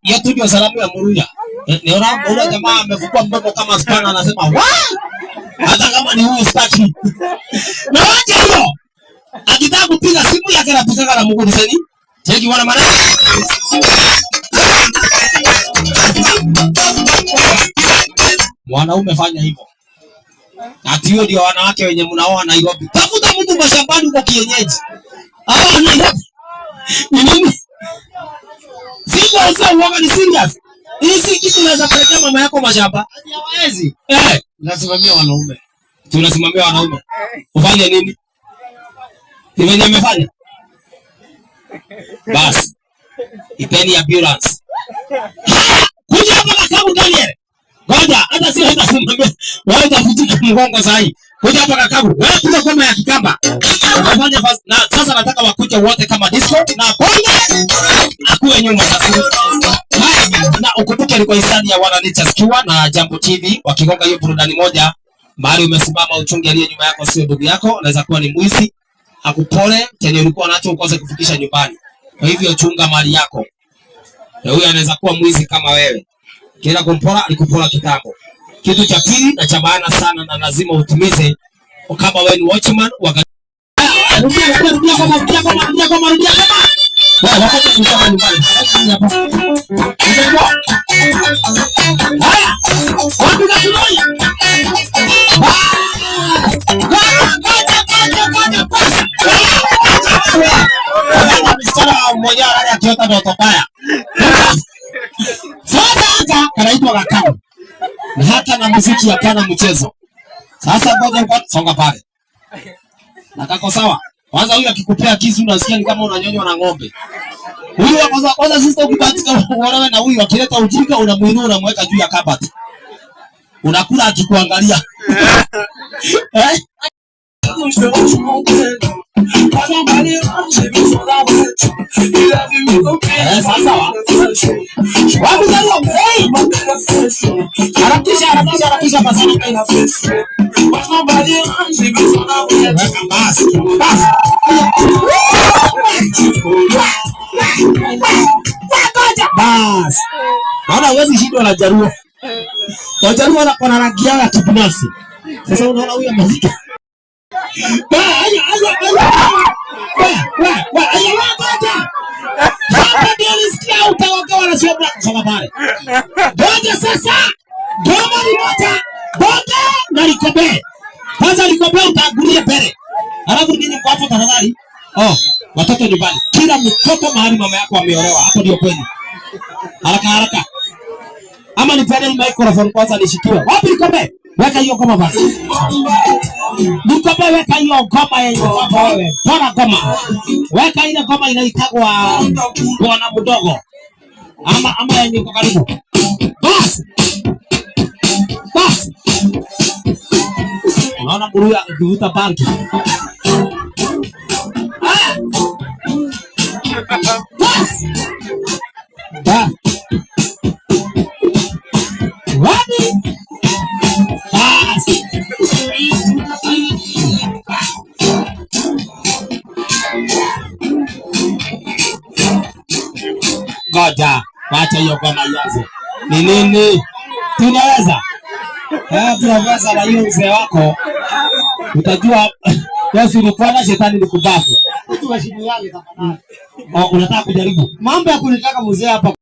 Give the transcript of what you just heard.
Yetu ndio salamu ya Muruya. Niona jamaa amefukua mdomo kama spana anasema, "Wa! Hata kama ni huyu staki." Na waje hiyo. Akitaka kupiga simu yake anapiga na Mungu niseni. Cheki wana maana. Mwanaume fanya hivyo. Ati hiyo ndio wanawake wenye mnaoa Nairobi. Tafuta mtu mashambani huko kienyeji. Hawa Nairobi. Ni nini? Siko sasa uoga ni serious. Hizi kitu naweza kuleta mama yako mashamba. Hawezi. Tunasimamia wanaume. Tunasimamia wanaume. Ufanye nini? Ni venye amefanya. Bas. Ipeni ambulance. Kuja hapa kakabu Daniel. Ngoja, hata si hata simamia. Wewe utafutika mgongo sahi. Kuja hapa kakabu. Wewe kuja kama ya Kikamba. Unafanya fast. Na sasa nataka wakuje wote kama disco na bonge. Akuwe nyuma sasa. Na ukumbuke alikuwa hisani ya Wana Nature Skiwa na Jambo TV wakigonga hiyo burudani moja. Mahali umesimama uchunge aliye nyuma yako sio ndugu yako, anaweza kuwa ni mwizi. Akupole chenye ulikuwa nacho ukose kufikisha nyumbani. Kwa hivyo chunga mali yako. Na huyu anaweza kuwa mwizi kama wewe. Kila kumpora alikupora kitambo. Kitu cha pili na cha maana sana na lazima utimize kama wewe ni watchman rudia kama Wao wakati kutoka nyumbani. Haya. Wapi kakunoya? Msichana mmoja akiota ndoto mbaya. Sasa kanaitwa Gakao. Na hata na muziki hapana mchezo. Sasa ngoja kwa songa pale. Nataka sawa. Kwanza huyu akikupea kisu unasikia ni kama unanyonywa na ng'ombe. Huyu kwanza sister ukibatika unaona na huyu akileta ujinga unamuinua unamweka juu ya kabati. Unakula akikuangalia. Sasa harakisha pasana kaina face. Bas. Naona huwezi shindwa na Jaruo. Wajaruo wana rangi yao ya kibinafsi. Sasa unaona huyu amefika. Sasa goma ni moja bonga na likobe. Kwanza likobe utagulie mbele. Alafu nini kwa hapo tafadhali? Watoto nyumbani. Kila mtoto mahali mama yako ameolewa. Hapo ndio kweli. Haraka. Ama nipende microphone kwanza nishikiwe. Wapi likobe? Weka hiyo goma basi. Likobe weka hiyo goma hiyo hapo wewe. Bora goma. Weka ile goma inaitagwa bwana mdogo. Ama yenye iko karibu. Bas. Unaona Muruya akivuta bangi. Bas. Wapi? Bas. Ngoja, wacha hiyo kama yaze. Ni nini? Tunaweza. Tunaweza na hiyo mzee wako. Utajua Yesu ni kwa shetani ni kubafu. Unataka kujaribu. Mambo ya kunitaka mzee hapa